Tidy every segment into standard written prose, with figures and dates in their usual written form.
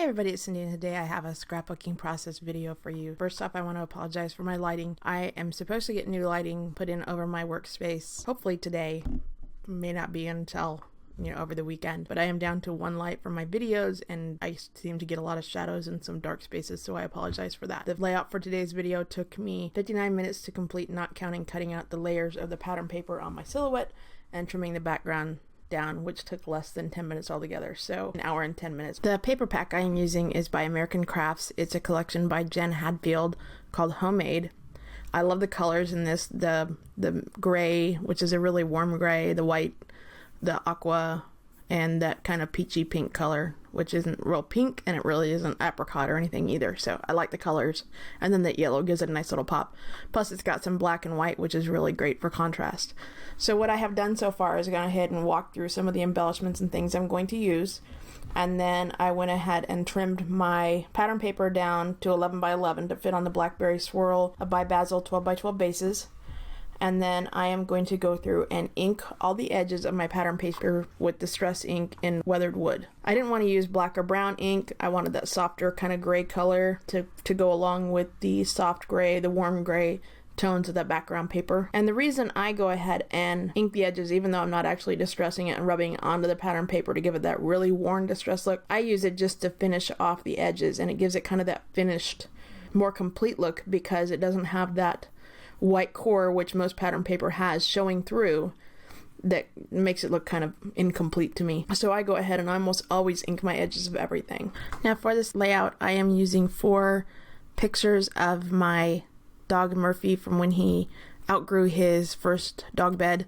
Hey everybody, it's Cindy, and today I have a scrapbooking process video for you. First off, I want to apologize for my lighting. I am supposed to get new lighting put in over my workspace, hopefully today. May not be until, over the weekend. But I am down to one light for my videos, and I seem to get a lot of shadows and some dark spaces, so I apologize for that. The layout for today's video took me 59 minutes to complete, not counting cutting out the layers of the pattern paper on my silhouette and trimming the background down, which took less than 10 minutes altogether, so an hour and 10 minutes. The paper pack I am using is by American Crafts. It's a collection by Jen Hadfield called Home+Made. I love the colors in this, the gray, which is a really warm gray, the white, the aqua, and that kind of peachy pink color, which isn't real pink, and it really isn't apricot or anything either, so I like the colors. And then that yellow gives it a nice little pop. Plus it's got some black and white, which is really great for contrast. So what I have done so far is gone ahead and walk through some of the embellishments and things I'm going to use, and then I went ahead and trimmed my pattern paper down to 11 by 11 to fit on the blackberry swirl by Basil 12 by 12 bases. And then I am going to go through and ink all the edges of my pattern paper with Distress ink in weathered wood. I didn't want to use black or brown ink. I wanted that softer kind of gray color to go along with the soft gray, the warm gray tones of that background paper. And the reason I go ahead and ink the edges, even though I'm not actually distressing it and rubbing it onto the pattern paper to give it that really worn distress look, I use it just to finish off the edges, and it gives it kind of that finished, more complete look because it doesn't have that white core, which most pattern paper has, showing through, that makes it look kind of incomplete to me. So I go ahead and I almost always ink my edges of everything. Now for this layout, I am using 4 pictures of my dog Murphy from when he outgrew his first dog bed.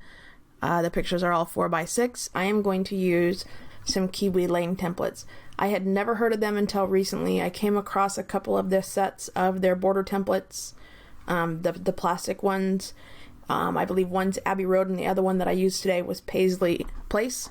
The pictures are all 4 by 6. I am going to use some Kiwi lane templates. I had never heard of them until recently. I came across a couple of their sets of their border templates, the plastic ones. I believe one's Abbey Road and the other one that I used today was Paisley Place.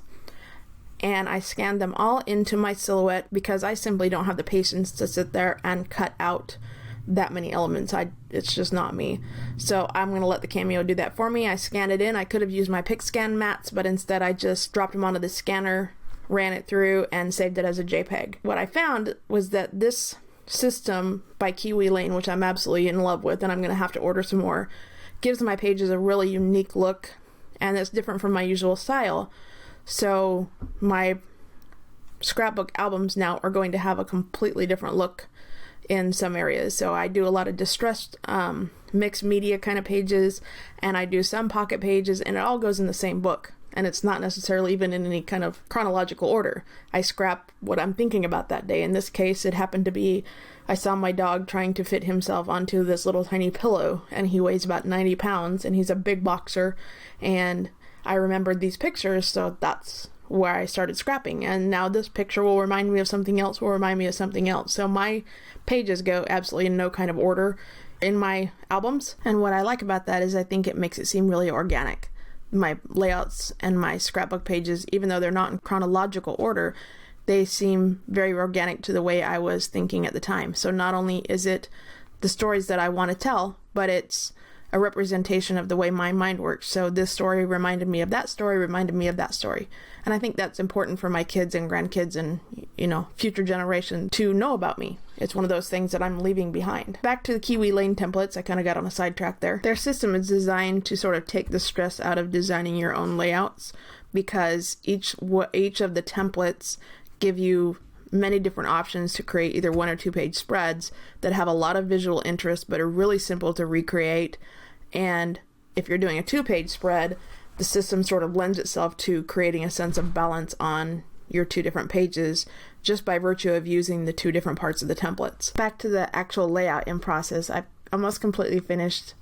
And I scanned them all into my silhouette because I simply don't have the patience to sit there and cut out that many elements. It's just not me. So I'm going to let the Cameo do that for me. I scanned it in. I could have used my pick scan mats, but instead I just dropped them onto the scanner, ran it through, and saved it as a JPEG. What I found was that this system by Kiwi Lane, which I'm absolutely in love with, and I'm going to have to order some more, gives my pages a really unique look, and it's different from my usual style. So my scrapbook albums now are going to have a completely different look in some areas. So I do a lot of distressed mixed media kind of pages, and I do some pocket pages, and it all goes in the same book. And it's not necessarily even in any kind of chronological order. I scrap what I'm thinking about that day. In this case, it happened to be, I saw my dog trying to fit himself onto this little tiny pillow, and he weighs about 90 pounds, and he's a big boxer, and I remembered these pictures, so that's where I started scrapping. And now this picture will remind me of something else, So my pages go absolutely in no kind of order in my albums, and what I like about that is I think it makes it seem really organic. My layouts and my scrapbook pages, even though they're not in chronological order, they seem very organic to the way I was thinking at the time. So not only is it the stories that I want to tell, but it's a representation of the way my mind works. So this story reminded me of that story, And I think that's important for my kids and grandkids and, future generation to know about me. It's one of those things that I'm leaving behind. Back to the Kiwi Lane templates, I kind of got on a sidetrack there. Their system is designed to sort of take the stress out of designing your own layouts, because each of the templates give you many different options to create either 1 or 2 page spreads that have a lot of visual interest but are really simple to recreate. And if you're doing a 2-page spread, the system sort of lends itself to creating a sense of balance on your 2 different pages just by virtue of using the 2 different parts of the templates. Back to the actual layout in process, I've almost completely finished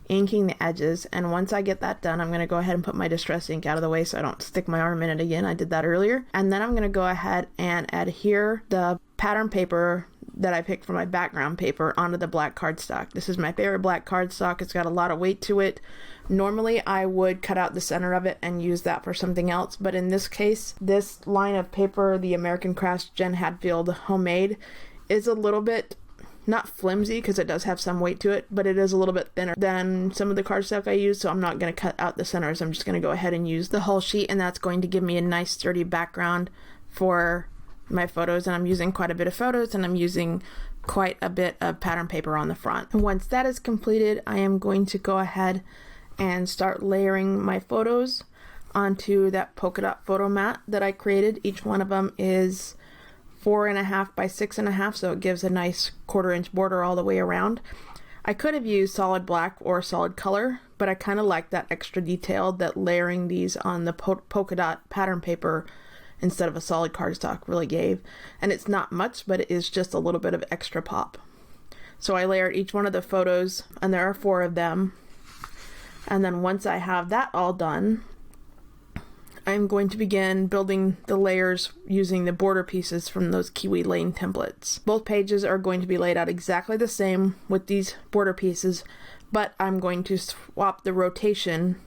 inking the edges, and once I get that done, I'm going to go ahead and put my distress ink out of the way so I don't stick my arm in it again. I did that earlier. And then I'm going to go ahead and adhere the pattern paper that I picked for my background paper onto the black cardstock. This is my favorite black cardstock. It's got a lot of weight to it. Normally I would cut out the center of it and use that for something else, but in this case, this line of paper, the American Crafts Jen Hadfield Home+Made, is a little bit, not flimsy because it does have some weight to it, but it is a little bit thinner than some of the cardstock I use, so I'm not going to cut out the centers. I'm just going to go ahead and use the whole sheet, and that's going to give me a nice sturdy background for my photos, and I'm using quite a bit of photos, and I'm using quite a bit of pattern paper on the front. And once that is completed, I am going to go ahead and start layering my photos onto that polka dot photo mat that I created. Each one of them is 4.5 by 6.5, so it gives a nice 1/4 inch border all the way around. I could have used solid black or solid color, but I kind of like that extra detail that layering these on the polka dot pattern paper instead of a solid cardstock really gave. And it's not much, but it is just a little bit of extra pop. So I layered each one of the photos, and there are 4 of them. And then once I have that all done, I'm going to begin building the layers using the border pieces from those Kiwi Lane templates. Both pages are going to be laid out exactly the same with these border pieces, but I'm going to swap the rotation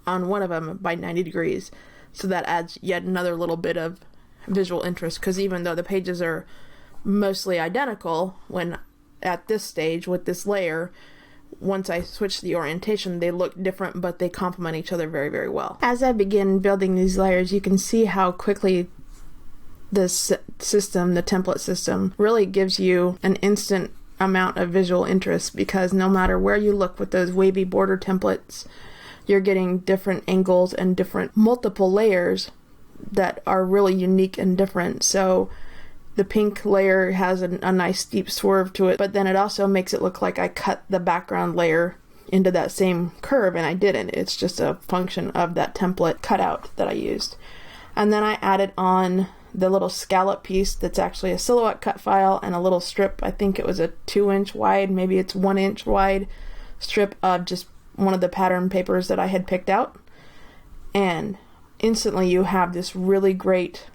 on one of them by 90 degrees. So that adds yet another little bit of visual interest, because even though the pages are mostly identical when at this stage with this layer, once I switch the orientation, they look different, but they complement each other very, very well. As I begin building these layers, you can see how quickly this system, the template system, really gives you an instant amount of visual interest, because no matter where you look with those wavy border templates, you're getting different angles and different multiple layers that are really unique and different. So the pink layer has a nice steep swerve to it, but then it also makes it look like I cut the background layer into that same curve, and I didn't. It's just a function of that template cutout that I used. And then I added on the little scallop piece that's actually a silhouette cut file and a little strip. I think it was a 2 inch wide, maybe it's 1 inch wide strip of just one of the pattern papers that I had picked out. And instantly you have this really great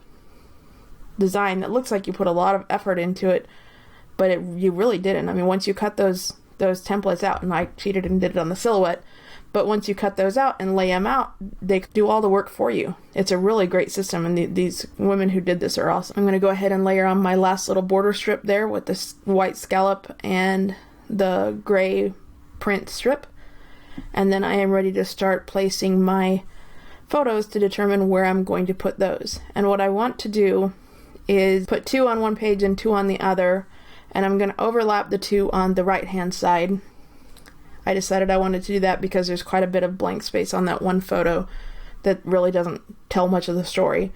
design that looks like you put a lot of effort into it, but you really didn't. I mean, once you cut those templates out, and I cheated and did it on the silhouette, but once you cut those out and lay them out, they do all the work for you. It's a really great system, and these women who did this are awesome. I'm going to go ahead and layer on my last little border strip there with this white scallop and the gray print strip, and then I am ready to start placing my photos to determine where I'm going to put those. And what I want to do is put 2 on one page and 2 on the other, and I'm going to overlap the 2 on the right hand side. I decided I wanted to do that because there's quite a bit of blank space on that one photo that really doesn't tell much of the story,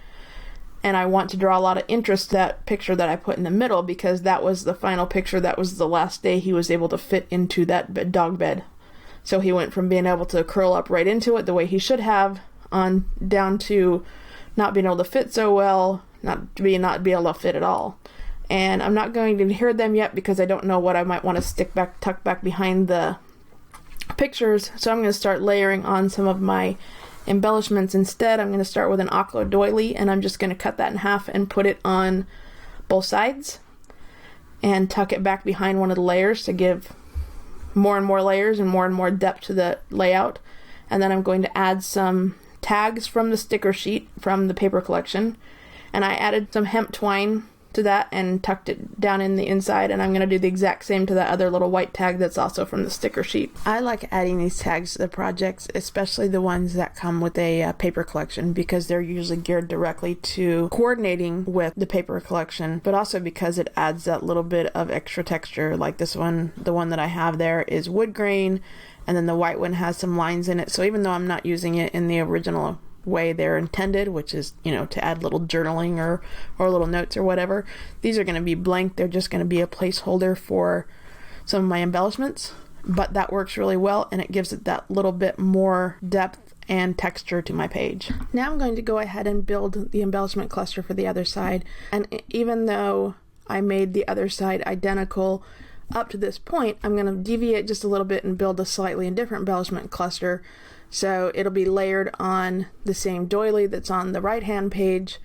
and I want to draw a lot of interest to that picture that I put in the middle, because that was the final picture. That was the last day he was able to fit into that dog bed. So he went from being able to curl up right into it the way he should have on down to not being able to fit so well, not be able to fit at all. And I'm not going to adhere them yet because I don't know what I might want to tuck back behind the pictures. So I'm going to start layering on some of my embellishments instead. I'm going to start with an aqua doily, and I'm just going to cut that in half and put it on both sides and tuck it back behind one of the layers to give more and more layers and more depth to the layout. And then I'm going to add some tags from the sticker sheet from the paper collection, and I added some hemp twine to that and tucked it down in the inside, and I'm going to do the exact same to that other little white tag that's also from the sticker sheet. I like adding these tags to the projects, especially the ones that come with a paper collection, because they're usually geared directly to coordinating with the paper collection, but also because it adds that little bit of extra texture. Like this one, the one that I have there is wood grain, and then the white one has some lines in it. So even though I'm not using it in the original way they're intended, which is, to add little journaling or little notes or whatever, these are going to be blank. They're just going to be a placeholder for some of my embellishments, but that works really well, and it gives it that little bit more depth and texture to my page. Now I'm going to go ahead and build the embellishment cluster for the other side, and even though I made the other side identical up to this point, I'm going to deviate just a little bit and build a slightly different embellishment cluster. So it'll be layered on the same doily that's on the right hand page,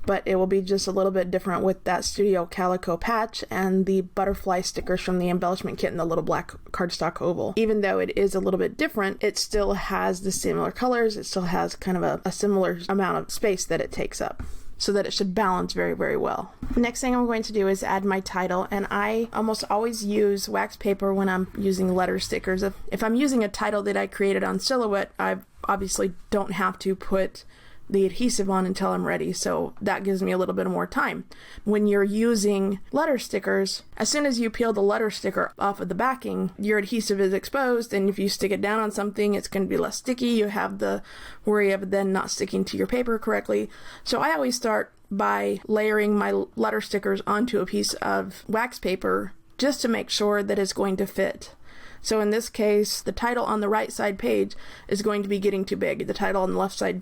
but it will be just a little bit different with that Studio Calico patch and the butterfly stickers from the embellishment kit and the little black cardstock oval. Even though it is a little bit different, it still has the similar colors. It still has kind of a similar amount of space that it takes up, so that it should balance very, very well. The next thing I'm going to do is add my title, and I almost always use wax paper when I'm using letter stickers. If I'm using a title that I created on Silhouette, I obviously don't have to put the adhesive on until I'm ready, so that gives me a little bit more time. When you're using letter stickers, as soon as you peel the letter sticker off of the backing, your adhesive is exposed, and if you stick it down on something, it's going to be less sticky. You have the worry of it then not sticking to your paper correctly. So I always start by layering my letter stickers onto a piece of wax paper just to make sure that it's going to fit. So in this case, the title on the right side page is going to be getting too big. The title on the left side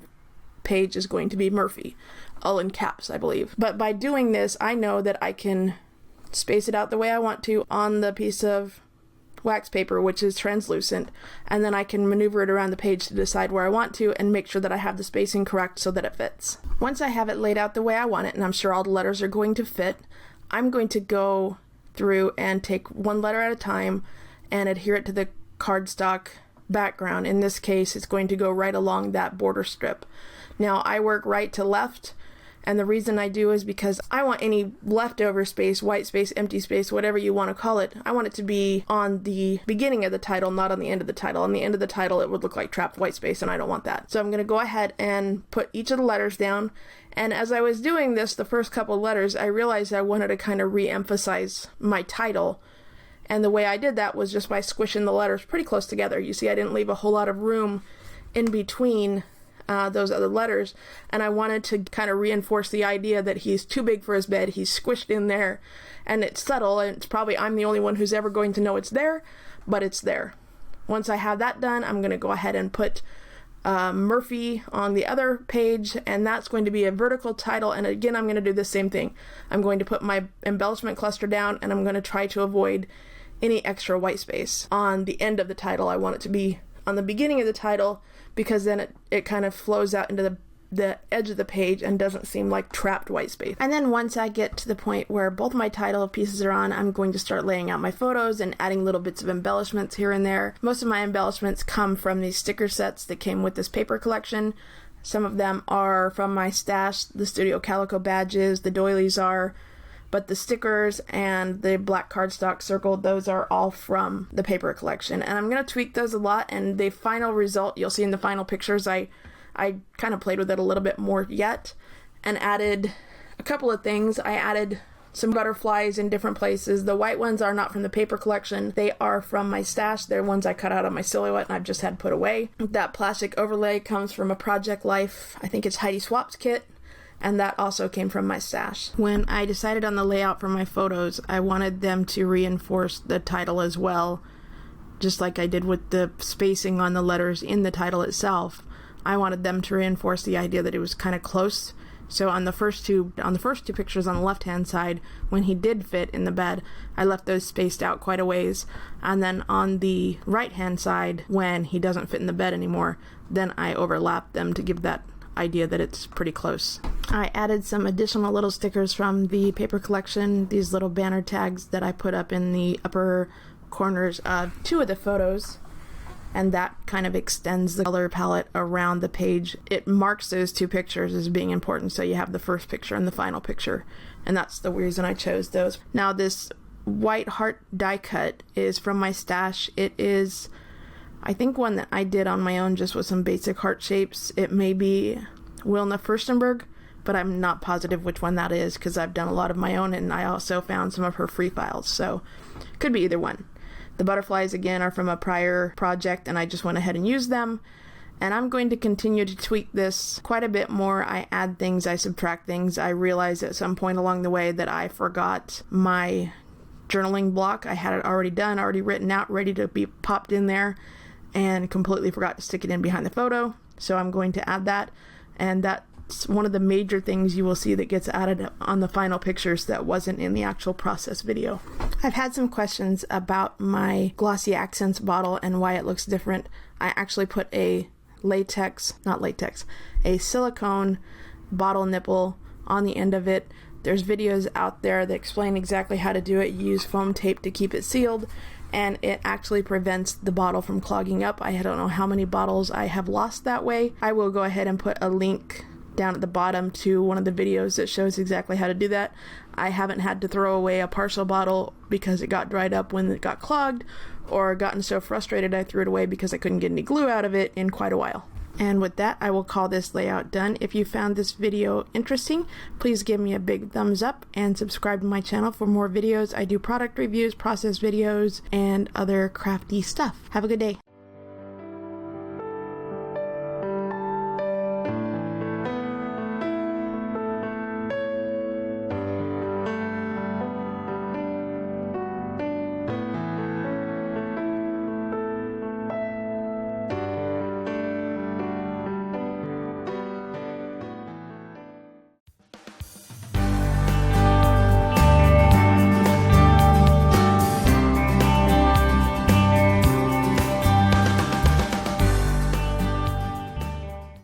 page is going to be Murphy, all in caps, I believe. But by doing this, I know that I can space it out the way I want to on the piece of wax paper, which is translucent, and then I can maneuver it around the page to decide where I want to and make sure that I have the spacing correct so that it fits. Once I have it laid out the way I want it, and I'm sure all the letters are going to fit, I'm going to go through and take one letter at a time and adhere it to the cardstock background. In this case, it's going to go right along that border strip. Now, I work right to left, and the reason I do is because I want any leftover space, white space, empty space, whatever you want to call it, I want it to be on the beginning of the title, not on the end of the title. On the end of the title, it would look like trapped white space, and I don't want that. So I'm going to go ahead and put each of the letters down, and as I was doing this, the first couple of letters, I realized I wanted to kind of re-emphasize my title, and the way I did that was just by squishing the letters pretty close together. You see, I didn't leave a whole lot of room in between those other letters, and I wanted to kind of reinforce the idea that he's too big for his bed, he's squished in there, and it's subtle, and it's probably I'm the only one who's ever going to know it's there, but it's there. Once I have that done, I'm going to go ahead and put Murphy on the other page, and that's going to be a vertical title, and again I'm going to do the same thing. I'm going to put my embellishment cluster down, and I'm going to try to avoid any extra white space on the end of the title. I want it to be on the beginning of the title, because then it kind of flows out into the edge of the page and doesn't seem like trapped white space. And then once I get to the point where both my title pieces are on, I'm going to start laying out my photos and adding little bits of embellishments here and there. Most of my embellishments come from these sticker sets that came with this paper collection. Some of them are from my stash, the Studio Calico badges, the doilies are, but the stickers and the black cardstock circle, those are all from the paper collection. And I'm going to tweak those a lot, and the final result, you'll see in the final pictures, I kind of played with it a little bit more yet and added a couple of things. I added some butterflies in different places. The white ones are not from the paper collection. They are from my stash. They're ones I cut out of my silhouette and I've just had put away. That plastic overlay comes from a Project Life, I think it's Heidi Swap's kit, and that also came from my stash. When I decided on the layout for my photos, I wanted them to reinforce the title as well, just like I did with the spacing on the letters in the title itself. I wanted them to reinforce the idea that it was kind of close. So on the first two pictures on the left-hand side, when he did fit in the bed, I left those spaced out quite a ways. And then on the right-hand side, when he doesn't fit in the bed anymore, then I overlapped them to give that idea that it's pretty close. I added some additional little stickers from the paper collection, these little banner tags that I put up in the upper corners of two of the photos, and that kind of extends the color palette around the page. It marks those two pictures as being important, so you have the first picture and the final picture, and that's the reason I chose those. Now this white heart die cut is from my stash. It is, I think, one that I did on my own just with some basic heart shapes. It may be Wilna Furstenberg, but I'm not positive which one that is because I've done a lot of my own, and I also found some of her free files, so could be either one. The butterflies, again, are from a prior project, and I just went ahead and used them. And I'm going to continue to tweak this quite a bit more. I add things, I subtract things. I realized at some point along the way that I forgot my journaling block. I had it already done, already written out, ready to be popped in there, and completely forgot to stick it in behind the photo. So I'm going to add that, and that's one of the major things you will see that gets added on the final pictures that wasn't in the actual process video. I've had some questions about my Glossy Accents bottle and why it looks different. I actually put a silicone bottle nipple on the end of it. There's videos out there that explain exactly how to do it. You use foam tape to keep it sealed, and it actually prevents the bottle from clogging up. I don't know how many bottles I have lost that way. I will go ahead and put a link down at the bottom to one of the videos that shows exactly how to do that. I haven't had to throw away a partial bottle because it got dried up when it got clogged, or gotten so frustrated I threw it away because I couldn't get any glue out of it in quite a while. And with that, I will call this layout done. If you found this video interesting, please give me a big thumbs up and subscribe to my channel for more videos. I do product reviews, process videos, and other crafty stuff. Have a good day.